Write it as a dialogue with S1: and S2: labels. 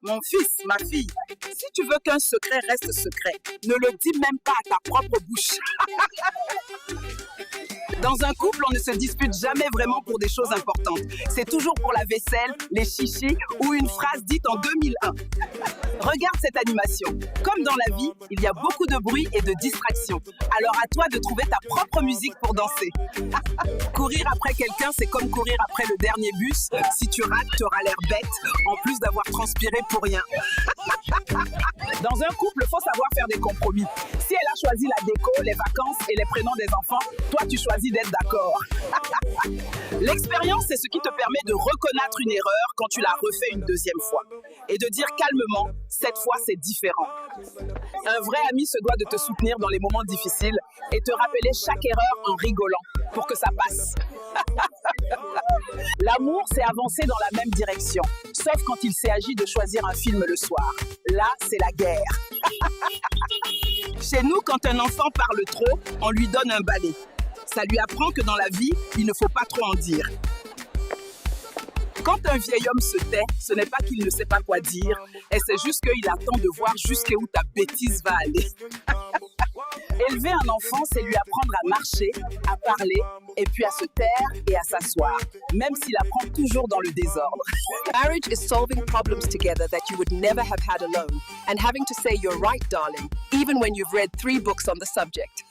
S1: Mon fils, ma fille, si tu veux qu'un secret reste secret, ne le dis même pas à ta propre bouche. Dans un couple, on ne se dispute jamais vraiment pour des choses importantes. C'est toujours pour la vaisselle, les chichis ou une phrase dite en 2001. Regarde cette animation. Comme dans la vie, il y a beaucoup de bruit et de distractions. Alors à toi de trouver ta propre musique pour danser. Courir après quelqu'un, c'est comme courir après le dernier bus. Si tu rates, tu auras l'air bête, en plus d'avoir transpiré pour rien. Dans un couple, il faut savoir faire des compromis. Si elle a choisi la déco, les vacances et les prénoms des enfants, toi tu choisis d'être d'accord. L'expérience, c'est ce qui te permet de reconnaître une erreur quand tu la refais une deuxième fois. Et de dire calmement, cette fois c'est différent. Un vrai ami se doit de te soutenir dans les moments difficiles et te rappeler chaque erreur en rigolant pour que ça passe. L'amour, c'est avancer dans la même direction, sauf quand il s'agit de choisir un film le soir. Là, c'est la guerre. Chez nous, quand un enfant parle trop, on lui donne un balai. Ça lui apprend que dans la vie, il ne faut pas trop en dire. Quand un vieil homme se tait, ce n'est pas qu'il ne sait pas quoi dire, et c'est juste qu'il attend de voir jusqu'où ta bêtise va aller. Élever un enfant, c'est lui apprendre à marcher, à parler, et puis à se taire et à s'asseoir, même s'il apprend toujours dans le désordre.
S2: Marriage is solving problems together that you would never have had alone, and having to say you're right, darling, even when you've read 3 books on the subject.